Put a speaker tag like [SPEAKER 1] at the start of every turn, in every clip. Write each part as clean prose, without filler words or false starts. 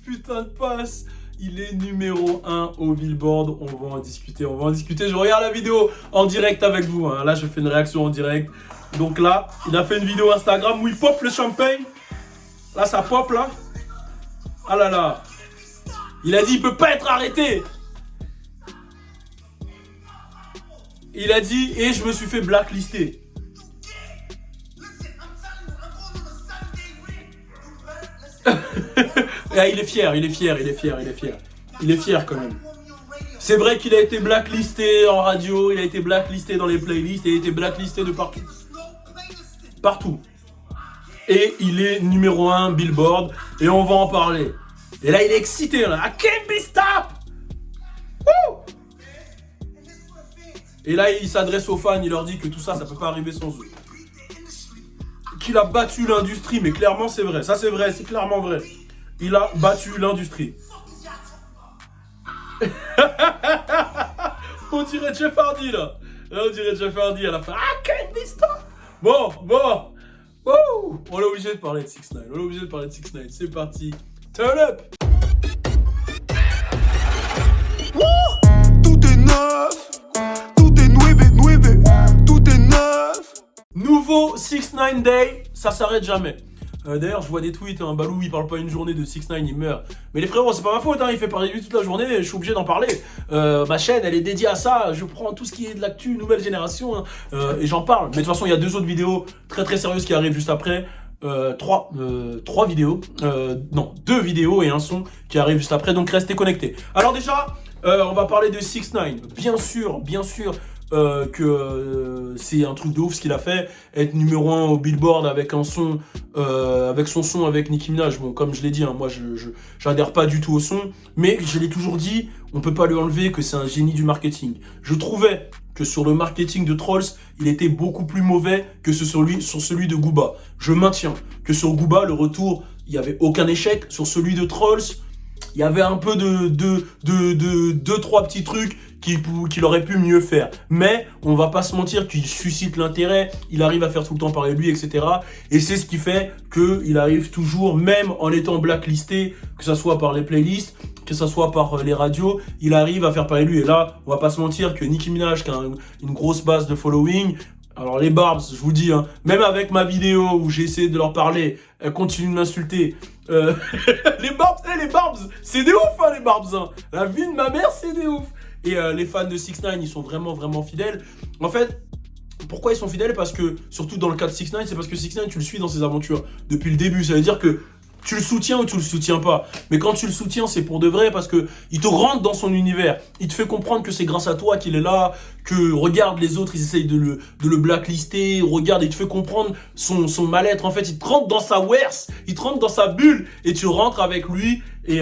[SPEAKER 1] putain de passe. Il est numéro 1 au Billboard. On va en discuter, Je regarde la vidéo en direct avec vous. Hein. Là, je fais une réaction en direct. Donc là, il a fait une vidéo Instagram où il pop le champagne. Là, ça pop là. Ah là là. Il a dit il peut pas être arrêté. Il a dit et je me suis fait blacklister. Il est fier quand même. C'est vrai qu'il a été blacklisté en radio, il a été blacklisté dans les playlists, il a été blacklisté de partout. Partout. Et il est numéro 1 Billboard et on va en parler. Et là il est excité là. I can't be stopped. Woo! Et là il s'adresse aux fans, il leur dit que tout ça, ça peut pas arriver sans eux. Qu'il a battu l'industrie, mais clairement c'est vrai. Ça c'est vrai, c'est clairement vrai. Il a battu l'industrie. On dirait Jeff Hardy là. On dirait Jeff Hardy à la fin. Ah, can't be stopped. Bon. Woo! On est obligé de parler de 6ix9ine. C'est parti. Turn up.
[SPEAKER 2] Tout est neuf. Tout est nueve. Tout est neuf.
[SPEAKER 1] Nouveau 6ix9ine Day, ça s'arrête jamais. D'ailleurs, je vois des tweets, hein, Balou, il parle pas une journée de 6ix9ine, il meurt. Mais les frérots, c'est pas ma faute, hein, il fait parler de lui toute la journée, je suis obligé d'en parler. Ma chaîne, elle est dédiée à ça, je prends tout ce qui est de l'actu, nouvelle génération, hein, et j'en parle. Mais de toute façon, il y a 2 autres vidéos très sérieuses qui arrivent juste après. 3 vidéos, non, 2 vidéos et un son qui arrive juste après, donc restez connectés. Alors déjà, on va parler de 6ix9ine. Bien sûr, que c'est un truc de ouf ce qu'il a fait, être numéro 1 au Billboard avec un son, avec son son avec Nicki Minaj. Bon, comme je l'ai dit, hein, moi j'adhère pas du tout au son, mais je l'ai toujours dit, on peut pas lui enlever que c'est un génie du marketing. Je trouvais que sur le marketing de Trolls, il était beaucoup plus mauvais que sur celui de Gooba. Je maintiens que sur Gooba, le retour, il y avait aucun échec. Sur celui de Trolls, il y avait un peu de 2-3 petits trucs qu'il aurait pu mieux faire. Mais on va pas se mentir qu'il suscite l'intérêt, il arrive à faire tout le temps parler de lui, etc. Et c'est ce qui fait qu'il arrive toujours, même en étant blacklisté, que ça soit par les playlists, que ça soit par les radios, il arrive à faire parler de lui. Et là, on va pas se mentir que Nicki Minaj, qui a une grosse base de following, alors les Barbs, je vous dis, hein, même avec ma vidéo où j'ai essayé de leur parler, elles continuent de m'insulter. Les Barbs, c'est des ouf, hein, les Barbs. Hein. La vie de ma mère, c'est des ouf. Et les fans de 6ix9ine, ils sont vraiment fidèles. En fait, pourquoi ils sont fidèles? Parce que, surtout dans le cas de 6ix9ine, c'est parce que 6ix9ine, tu le suis dans ses aventures depuis le début. Ça veut dire que tu le soutiens ou tu le soutiens pas. Mais quand tu le soutiens, c'est pour de vrai parce que il te rentre dans son univers. Il te fait comprendre que c'est grâce à toi qu'il est là, que regarde les autres, ils essayent de le blacklister, regarde, il te fait comprendre son mal-être. En fait, il te rentre dans sa werse, il te rentre dans sa bulle et tu rentres avec lui et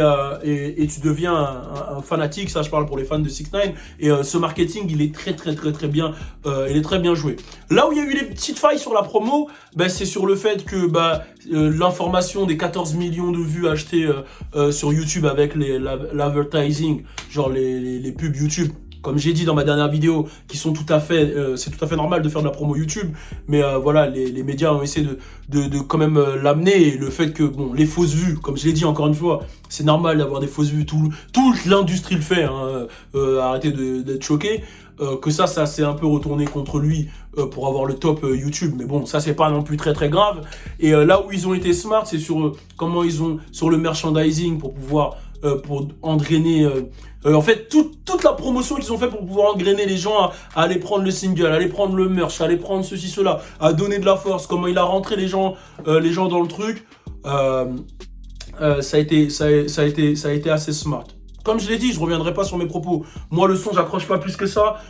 [SPEAKER 1] tu deviens un fanatique. Ça, je parle pour les fans de 6ix9ine. Et ce marketing, il est très bien, il est très bien joué. Là où il y a eu les petites failles sur la promo, c'est sur le fait que l'information des 14 millions de vues achetées sur YouTube avec l'advertising, genre les pubs YouTube, comme j'ai dit dans ma dernière vidéo, qui sont tout à fait, c'est tout à fait normal de faire de la promo YouTube, mais voilà, les médias ont essayé de quand même l'amener, et le fait que, bon, les fausses vues, comme je l'ai dit encore une fois, c'est normal d'avoir des fausses vues, toute l'industrie le fait, hein, arrêtez d'être choqués, que ça s'est un peu retourné contre lui pour avoir le top YouTube, mais bon, ça c'est pas non plus très grave, et là où ils ont été smart, c'est sur comment ils ont, sur le merchandising, pour pouvoir pour engrainer en fait toute la promotion qu'ils ont fait pour pouvoir engrainer les gens à aller prendre le single, à aller prendre le merch, à aller prendre ceci, cela, à donner de la force, comment il a rentré les gens dans le truc, ça a été assez smart. Comme je l'ai dit, je reviendrai pas sur mes propos. Moi, le son, j'accroche pas plus que ça.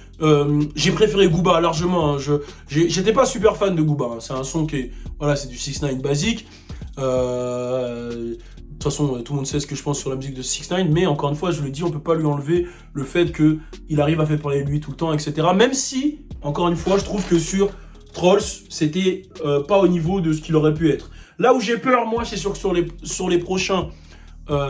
[SPEAKER 1] J'ai préféré Gooba largement. Hein. J'étais pas super fan de Gooba. Hein. C'est un son qui est, voilà, c'est du 6ix9ine basique. De toute façon, tout le monde sait ce que je pense sur la musique de 6ix9ine, mais encore une fois, je le dis, on peut pas lui enlever le fait qu'il arrive à faire parler de lui tout le temps, etc. Même si, encore une fois, je trouve que sur Trolls, c'était pas au niveau de ce qu'il aurait pu être. Là où j'ai peur, moi, c'est sur les prochains.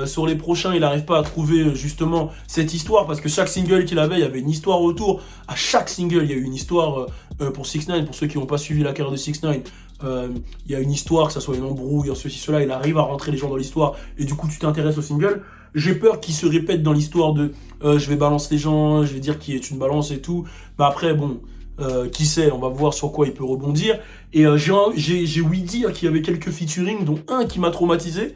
[SPEAKER 1] Sur les prochains, il n'arrive pas à trouver justement cette histoire, parce que chaque single qu'il avait, il y avait une histoire autour. À chaque single, il y a eu une histoire pour 6ix9ine. Pour ceux qui n'ont pas suivi la carrière de 6ix9ine, il y a une histoire, que ça soit une embrouille, ceci, cela, il arrive à rentrer les gens dans l'histoire, et du coup tu t'intéresses au single. J'ai peur qu'il se répète dans l'histoire de je vais balancer les gens, je vais dire qui est une balance et tout. Mais après, bon, qui sait, on va voir sur quoi il peut rebondir. Et j'ai ouï dire qu'il y avait quelques featuring, dont un qui m'a traumatisé.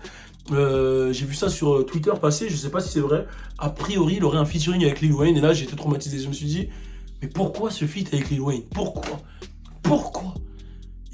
[SPEAKER 1] J'ai vu ça sur Twitter passer, je sais pas si c'est vrai. A priori, il aurait un featuring avec Lil Wayne, et là j'ai été traumatisé. Je me suis dit, mais pourquoi ce feat avec Lil Wayne? Pourquoi?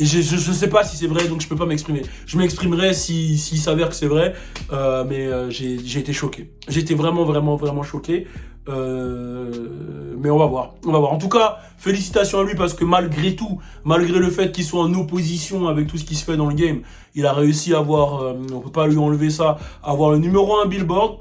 [SPEAKER 1] Et je sais pas si c'est vrai, donc je peux pas m'exprimer. Je m'exprimerai s'il s'avère que c'est vrai, mais j'ai été choqué. J'ai été vraiment choqué. Mais on va voir. En tout cas, félicitations à lui parce que malgré tout, malgré le fait qu'il soit en opposition avec tout ce qui se fait dans le game, il a réussi à avoir, on peut pas lui enlever ça, à avoir le numéro 1 Billboard.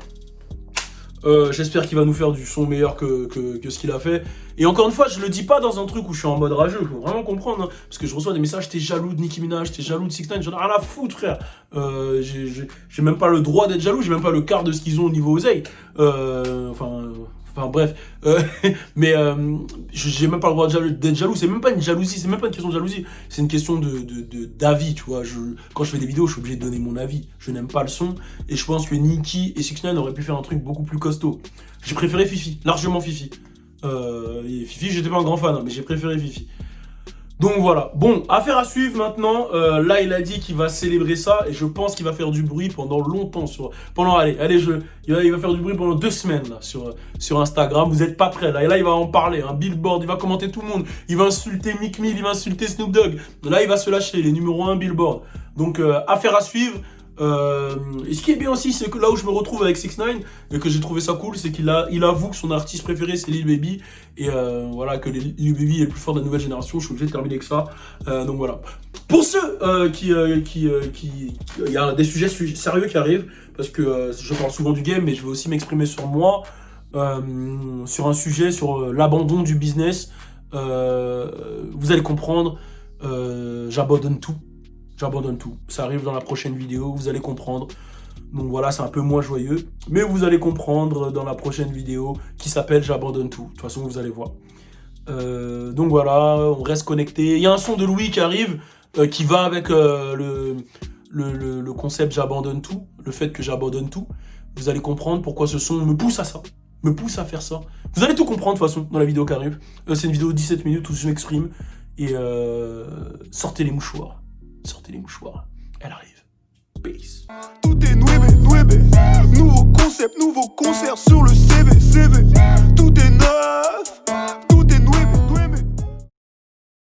[SPEAKER 1] J'espère qu'il va nous faire du son meilleur que ce qu'il a fait. Et encore une fois, je le dis pas dans un truc où je suis en mode rageux, il faut vraiment comprendre, hein, parce que je reçois des messages, t'es jaloux de Nicki Minaj, t'es jaloux de 6ix9ine, j'en ai rien à foutre, frère. J'ai même pas le droit d'être jaloux, j'ai même pas le quart de ce qu'ils ont au niveau oseille. Enfin bref, mais j'ai même pas le droit d'être jaloux, c'est même pas une jalousie, c'est même pas une question de jalousie, c'est une question d'avis, tu vois. Quand je fais des vidéos, je suis obligé de donner mon avis. Je n'aime pas le son, et je pense que Nicki et 6ix9ine auraient pu faire un truc beaucoup plus costaud. J'ai préféré Fifi, largement Fifi. Et Fifi, j'étais pas un grand fan, hein, mais j'ai préféré Fifi. Donc voilà, bon, affaire à suivre maintenant. Là, il a dit qu'il va célébrer ça, et je pense qu'il va faire du bruit pendant longtemps. Il va faire du bruit pendant 2 semaines là, sur Instagram. Vous êtes pas prêts là, et là il va en parler. Un Billboard, il va commenter tout le monde. Il va insulter Meek Mill, il va insulter Snoop Dogg. Là, il va se lâcher, les numéros 1 Billboard. Donc affaire à suivve. Et ce qui est bien aussi, c'est que là où je me retrouve avec 6ix9ine et que j'ai trouvé ça cool, c'est qu'il avoue que son artiste préféré c'est Lil Baby, et voilà, que Lil Baby est le plus fort de la nouvelle génération. Je suis obligé de terminer avec ça. Donc voilà. Pour ceux il y a des sujets sérieux qui arrivent, parce que je parle souvent du game, mais je vais aussi m'exprimer sur moi, sur un sujet sur l'abandon du business. Vous allez comprendre. J'abandonne tout. Ça arrive dans la prochaine vidéo, vous allez comprendre. Donc voilà, c'est un peu moins joyeux, mais vous allez comprendre dans la prochaine vidéo qui s'appelle J'abandonne tout. De toute façon, vous allez voir. Donc voilà, on reste connecté. Il y a un son de Louis qui arrive, qui va avec le concept J'abandonne tout, le fait que j'abandonne tout. Vous allez comprendre pourquoi ce son me pousse à ça, me pousse à faire ça. Vous allez tout comprendre de toute façon dans la vidéo qui arrive. C'est une vidéo de 17 minutes où je m'exprime. Et sortez les mouchoirs. Elle arrive. Peace.
[SPEAKER 2] Tout est nueve. Nouveau concept, nouveau concert sur le CV. Tout est neuf.